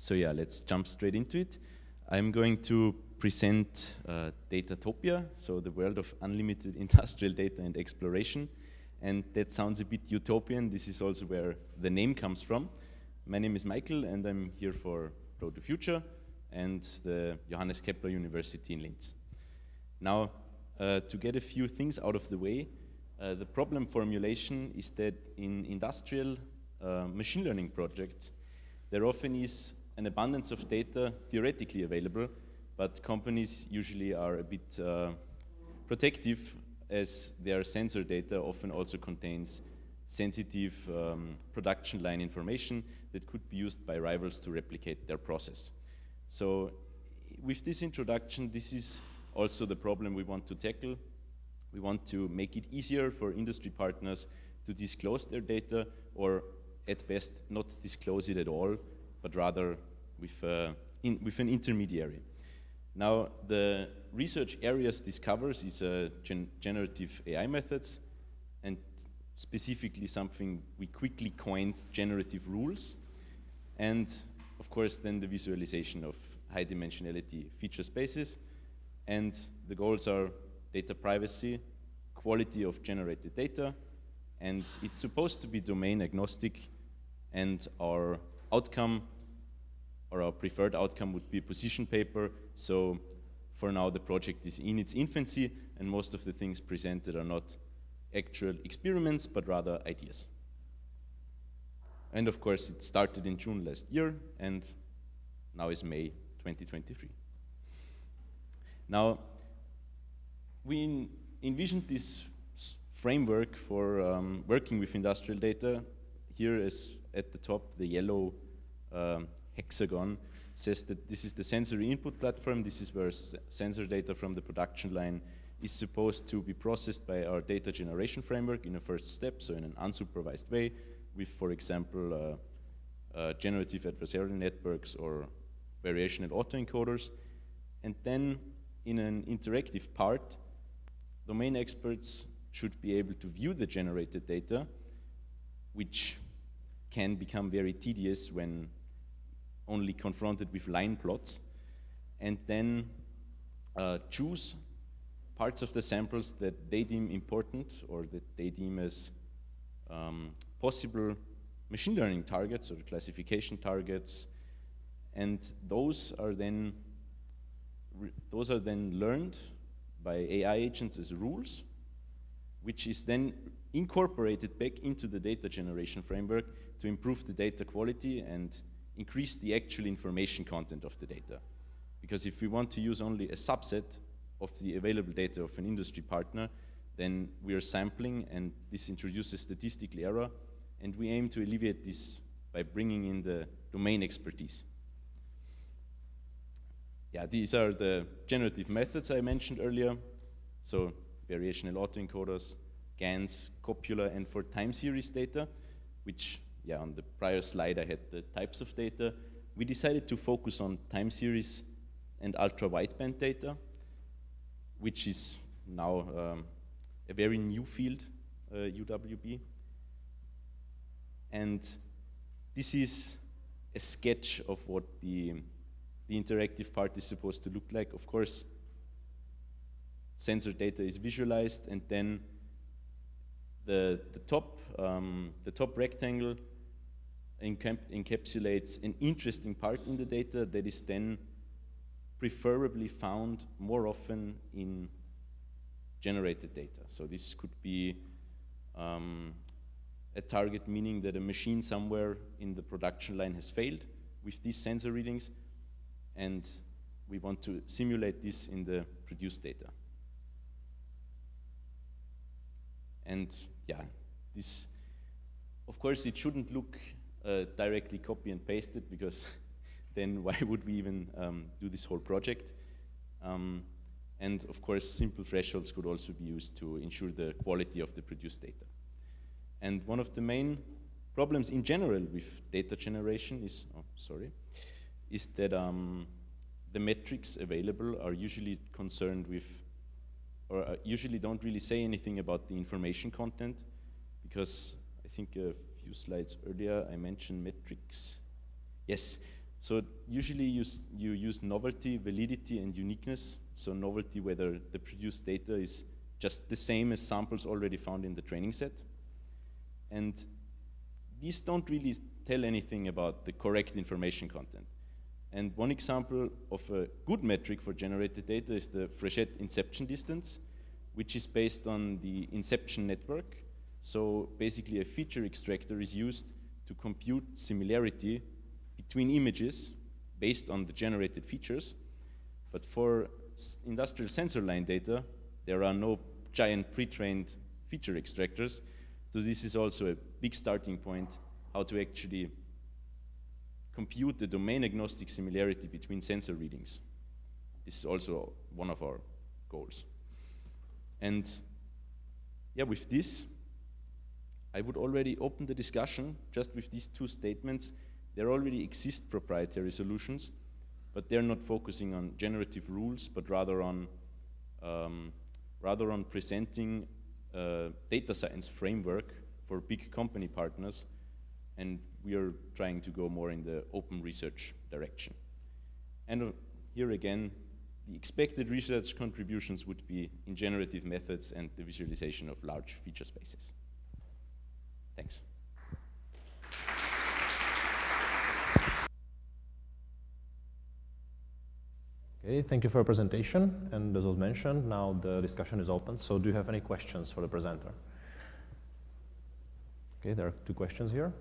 So yeah, let's jump straight into it. I'm going to present DATATOPIA, so the world of unlimited industrial data and exploration. And that sounds a bit utopian. This is also where the name comes from. My name is Michael, and I'm here for Pro to Future and the Johannes Kepler University in Linz. Now, to get a few things out of the way, the problem formulation is that in industrial machine learning projects, there often is an abundance of data theoretically available, but companies usually are a bit protective, as their sensor data often also contains sensitive production line information that could be used by rivals to replicate their process. So with this introduction, this is also the problem we want to tackle. We want to make it easier for industry partners to disclose their data, or at best not disclose it at all, but rather with an intermediary. Now, the research areas this covers is generative AI methods, and specifically something we quickly coined generative rules, and of course then the visualization of high dimensionality feature spaces. And the goals are data privacy, quality of generated data, and it's supposed to be domain agnostic, and our outcome, or our preferred outcome, would be a position paper. So for now the project is in its infancy, and most of the things presented are not actual experiments, but rather ideas. And of course it started in June last year, and now is May 2023. Now, we envisioned this framework for working with industrial data. Here is at the top, the yellow hexagon says that this is the sensory input platform. This is where sensor data from the production line is supposed to be processed by our data generation framework in a first step, so in an unsupervised way, with, for example, generative adversarial networks or variational autoencoders. And then in an interactive part, domain experts should be able to view the generated data, which can become very tedious when only confronted with line plots, and then choose parts of the samples that they deem important or that they deem as possible machine learning targets or classification targets, and those are then learned by AI agents as rules, which is then incorporated back into the data generation framework to improve the data quality and increase the actual information content of the data. Because if we want to use only a subset of the available data of an industry partner, then we are sampling, and this introduces statistical error, and we aim to alleviate this by bringing in the domain expertise. Yeah, these are the generative methods I mentioned earlier. So variational autoencoders, GANs, copula, and for time series data, which, yeah, on the prior slide I had the types of data. We decided to focus on time series and ultra-wideband data, which is now a very new field, UWB. And this is a sketch of what the interactive part is supposed to look like. Of course, sensor data is visualized, and then the top rectangle encapsulates an interesting part in the data that is then preferably found more often in generated data. So this could be a target, meaning that a machine somewhere in the production line has failed with these sensor readings, and we want to simulate this in the produced data. And yeah, this, of course, it shouldn't look directly copy and pasted, because then why would we even do this whole project? And of course, simple thresholds could also be used to ensure the quality of the produced data. And one of the main problems in general with data generation is, is that the metrics available are usually concerned with, or usually don't really say anything about the information content, because I think a few slides earlier I mentioned metrics. Yes, So usually you use novelty, validity, and uniqueness. So novelty, whether the produced data is just the same as samples already found in the training set. And these don't really tell anything about the correct information content. And one example of a good metric for generated data is the Fréchette inception distance, which is based on the inception network. So basically a feature extractor is used to compute similarity between images based on the generated features. But for industrial sensor line data, there are no giant pre-trained feature extractors. So this is also a big starting point, how to actually compute the domain agnostic similarity between sensor readings. This is also one of our goals. And yeah, with this, I would already open the discussion just with these two statements. There already exist proprietary solutions, but they're not focusing on generative rules, but rather on presenting a data science framework for big company partners, and we are trying to go more in the open research direction. And here again, the expected research contributions would be in generative methods and the visualization of large feature spaces. Thanks. Okay, thank you for your presentation. And as was mentioned, now the discussion is open. So do you have any questions for the presenter? Okay, there are two questions here.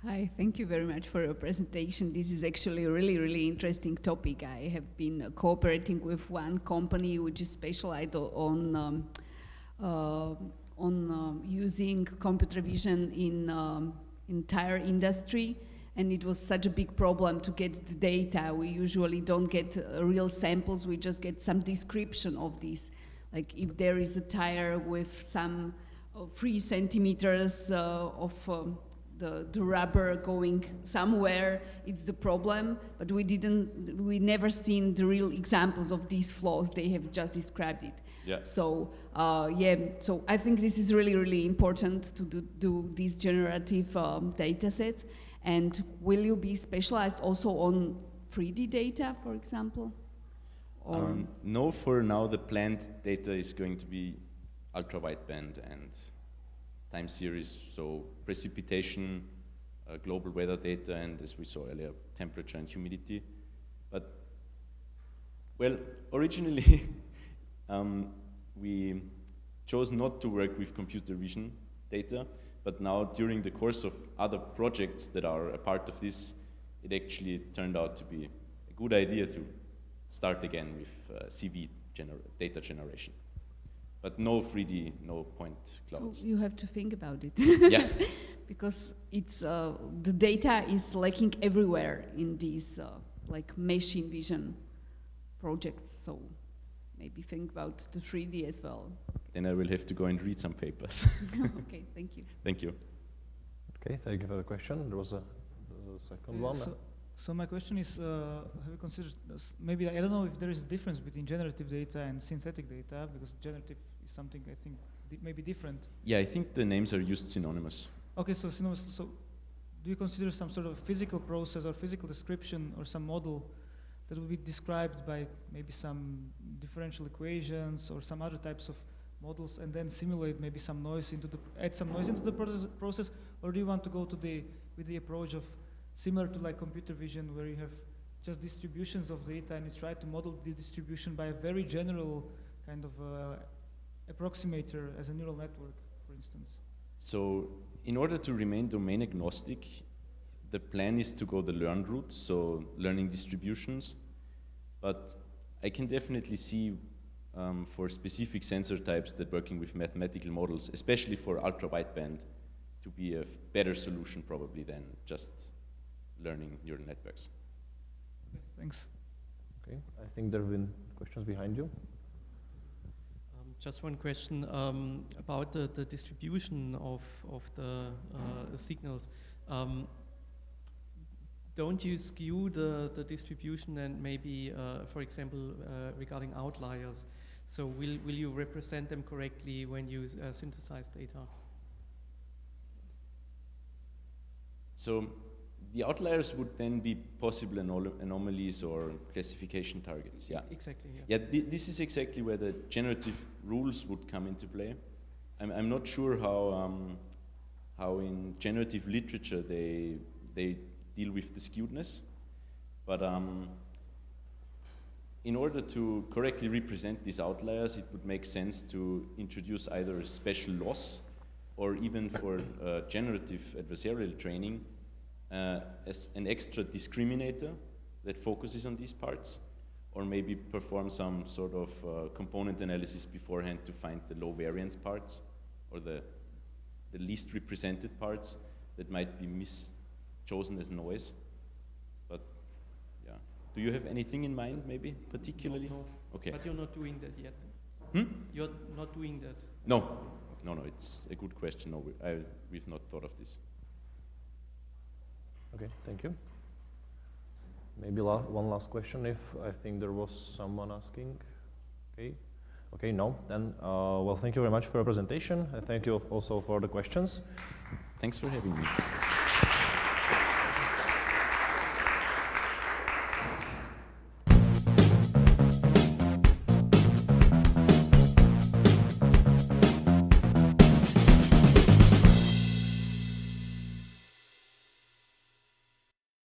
Hi, thank you very much for your presentation. This is actually a really, really interesting topic. I have been cooperating with one company which is specialized on using computer vision in entire industry, and it was such a big problem to get the data. We usually don't get real samples, we just get some description of this. Like if there is a tire with some 3 centimeters of the rubber going somewhere, it's the problem, but we never seen the real examples of these flaws. They have just described it. Yeah. So so I think this is really, really important to do these generative data sets. And will you be specialized also on 3D data, for example? Or no, for now the planned data is going to be ultra-wideband and time series, so precipitation, global weather data, and as we saw earlier, temperature and humidity. But, well, originally we chose not to work with computer vision data, but now during the course of other projects that are a part of this, it actually turned out to be a good idea to start again with CV data generation. But no 3D, no point clouds. So you have to think about it. Yeah. Because it's, the data is lacking everywhere in these like machine vision projects. So maybe think about the 3D as well. Then I will have to go and read some papers. Okay, thank you. Thank you. Okay, thank you for the question. There was a second one. So my question is, have you considered, maybe, I don't know if there is a difference between generative data and synthetic data, because generative is something I think maybe different. Yeah, I think the names are used synonymous. Okay, so synonymous, so do you consider some sort of physical process or physical description or some model that will be described by maybe some differential equations or some other types of models, and then simulate maybe some noise add some noise into the process, or do you want to go to with the approach of similar to like computer vision, where you have just distributions of data and you try to model the distribution by a very general kind of approximator as a neural network, for instance? So in order to remain domain agnostic, the plan is to go the learn route, so learning distributions. But I can definitely see for specific sensor types that working with mathematical models, especially for ultra-wideband, to be a better solution probably than just learning neural networks. Okay, thanks. Okay, I think there have been questions behind you. Just one question about the distribution of the signals. Don't you skew the distribution and maybe, for example, regarding outliers? So will you represent them correctly when you synthesize data? So the outliers would then be possible anomalies or classification targets. Yeah. Exactly. Yeah. Yeah. This is exactly where the generative rules would come into play. I'm not sure how in generative literature they deal with the skewedness, but in order to correctly represent these outliers, it would make sense to introduce either a special loss or even for generative adversarial training as an extra discriminator that focuses on these parts, or maybe perform some sort of component analysis beforehand to find the low variance parts or the least represented parts that might be chosen as noise. But yeah, do you have anything in mind, maybe particularly? No. Okay. But you're not doing that yet. You're not doing that. No, no, no. It's a good question. No, we've not thought of this. Okay, thank you. Maybe one last question, if I think there was someone asking. Okay. Okay, no. Then, well, thank you very much for your presentation. And thank you also for the questions. Thanks for having me.